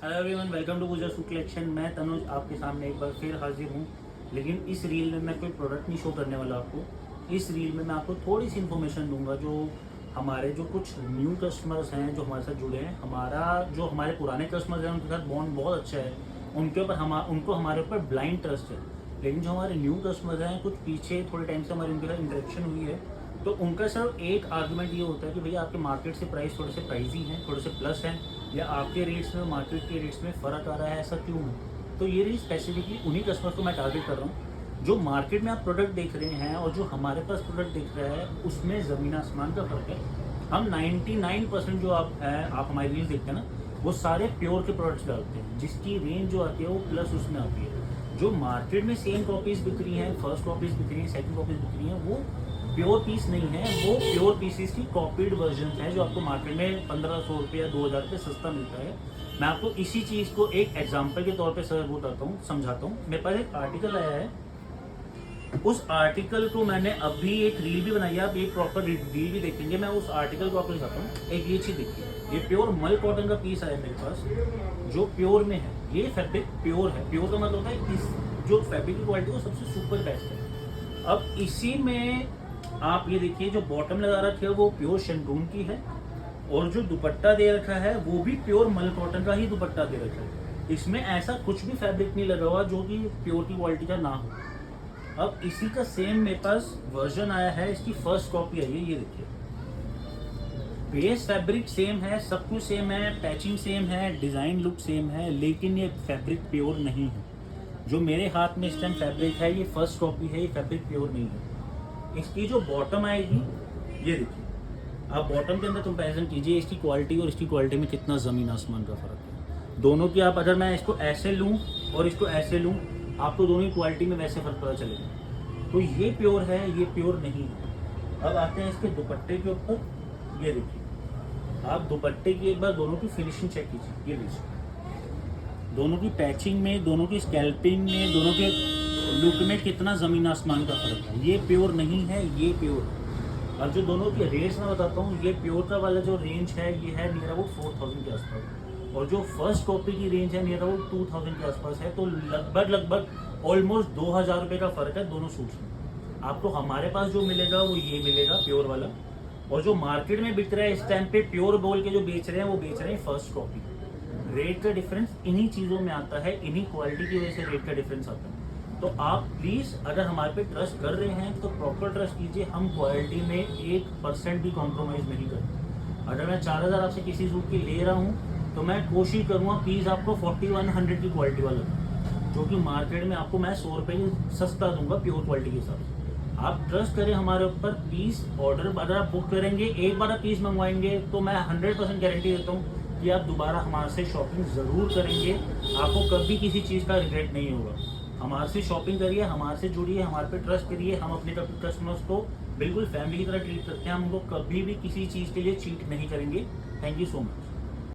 Hello everyone, welcome to गुजर food collection. मैं तनुज आपके सामने एक बार फिर हाजिर हूँ। लेकिन इस रील में मैं कोई प्रोडक्ट नहीं शो करने वाला आपको। इस रील में मैं आपको थोड़ी सी इन्फॉर्मेशन दूंगा जो हमारे जो कुछ न्यू कस्टमर्स हैं जो हमारे साथ जुड़े हैं। हमारे पुराने कस्टमर्स हैं उनके साथ बॉन्ड बहुत अच्छा है, उनके ऊपर उनको हमारे ऊपर ब्लाइंड ट्रस्ट है। लेकिन जो हमारे न्यू कस्टमर्स हैं, कुछ पीछे थोड़े टाइम से हमारी उनके साथ इंटरेक्शन हुई है, तो उनका सिर्फ एक आर्गुमेंट ये होता है कि भैया आपके मार्केट से प्राइस थोड़े से प्राइजी हैं, थोड़े से प्लस हैं, या आपके रेट्स में मार्केट के रेट्स में फ़र्क आ रहा है, ऐसा क्यों है। तो ये रील स्पेसिफिकली उन्हीं कस्टमर्स को मैं टारगेट कर रहा हूँ जो मार्केट में आप प्रोडक्ट देख रहे हैं और जो हमारे पास प्रोडक्ट दिख रहा है उसमें ज़मीन आसमान का फ़र्क है। हम 99% जो आप हमारी रील देखते हैं ना, वो सारे प्योर के प्रोडक्ट्स डालते हैं जिसकी रेंज जो आती है वो प्लस उसमें आती है। जो मार्केट में सेम कॉपीज़ बिक रही हैं, फर्स्ट कॉपीज़ बिक रही हैं, सेकंड कॉपीज़ बिक रही हैं, वो प्योर पीस नहीं है, वो प्योर पीसीस की कॉपीड वर्जन है जो आपको मार्केट में 1500 रुपये या 2000 रुपये सस्ता मिलता है। मैं आपको इसी चीज़ को एक एग्जांपल के तौर पे सर बताता हूँ, समझाता हूँ। मेरे पास एक आर्टिकल आया है, उस आर्टिकल को मैंने अभी एक रील भी बनाई है, आप एक प्रॉपर रील भी देखेंगे। मैं उस आर्टिकल को आपको दिखाता हूँ। एक ये चीज़ देखिए, ये प्योर मल कॉटन का पीस आया मेरे पास जो प्योर में है। ये फैब्रिक प्योर है। प्योर का मतलब होता है इस जो फैब्रिक की क्वालिटी वो सबसे सुपर बेस्ट है। अब इसी में आप ये देखिए, जो बॉटम लगा रखी है वो प्योर शेंटून की है, और जो दुपट्टा दे रखा है वो भी प्योर मल कॉटन का ही दुपट्टा दे रखा है। इसमें ऐसा कुछ भी फैब्रिक नहीं लगा हुआ जो कि प्योर की क्वालिटी का ना हो। अब इसी का सेम मेरे पास वर्जन आया है, इसकी फर्स्ट कॉपी आई है। ये देखिए, बेस फैब्रिक सेम है, सब कुछ सेम है, पैचिंग सेम है, डिज़ाइन लुक सेम है, लेकिन ये फैब्रिक प्योर नहीं है। जो मेरे हाथ में इस टाइम फैब्रिक है ये फर्स्ट कॉपी है, ये फैब्रिक प्योर नहीं है। इसकी जो बॉटम आएगी, ये देखिए, आप बॉटम के अंदर कंपैरिजन कीजिए इसकी क्वालिटी और इसकी क्वालिटी में कितना ज़मीन आसमान का फ़र्क है। दोनों की आप, अगर मैं इसको ऐसे लूँ और इसको ऐसे लूँ, आपको दोनों की क्वालिटी में वैसे फ़र्क पता चलेगा। तो ये प्योर है, ये प्योर नहीं है। अब आते हैं इसके दुपट्टे के ऊपर। ये देखिए, आप दुपट्टे की एक बार दोनों की फिनिशिंग चेक कीजिए। ये देखिए, दोनों की पैचिंग में, दोनों की स्कैल्पिंग में, दोनों के लुक में कितना ज़मीन आसमान का फ़र्क है। ये प्योर नहीं है, ये प्योर है। अब जो दोनों की रेट्स मैं बताता हूँ, ये प्योर का वाला जो रेंज है ये है नियर अबाउट 4000 के आसपास, और जो फर्स्ट कॉपी की रेंज है नियर अबाउट 2000 के आसपास है। तो लगभग ऑलमोस्ट 2000 रुपये का फ़र्क है दोनों सूट्स में। आपको हमारे पास जो मिलेगा वो ये मिलेगा प्योर वाला, और जो मार्केट में बिक रहा है इस टाइम पे प्योर बोल के जो बेच रहे हैं वो बेच रहे हैं फर्स्ट कॉपी। रेट का डिफरेंस इन्हीं चीज़ों में आता है, इन्हीं क्वालिटी की वजह से रेट का डिफरेंस आता है। तो आप प्लीज़ अगर हमारे पे ट्रस्ट कर रहे हैं तो प्रॉपर ट्रस्ट कीजिए। हम क्वालिटी में 1% भी कॉम्प्रोमाइज़ नहीं करते। अगर मैं 4000 आपसे किसी सूट की ले रहा हूँ तो मैं कोशिश करूँगा पीस आपको 4100 की क्वालिटी वाला, जो कि मार्केट में आपको मैं 100 रुपये सस्ता दूंगा प्योर क्वालिटी के हिसाब से। आप ट्रस्ट करें हमारे ऊपर। पीस ऑर्डर अगर आप बुक करेंगे, एक बार आप पीस मंगवाएंगे, तो मैं 100% गारंटी देता हूँ कि आप दोबारा हमारे से शॉपिंग ज़रूर करेंगे। आपको कभी किसी चीज़ का रिग्रेट नहीं होगा। हमारे से शॉपिंग करिए, हमारे से जुड़िए, हमारे पे ट्रस्ट करिए। हम अपने कस्टमर्स को बिल्कुल फैमिली की तरह ट्रीट करते हैं। हम उनको कभी भी किसी चीज़ के लिए चीट नहीं करेंगे। Thank you so much.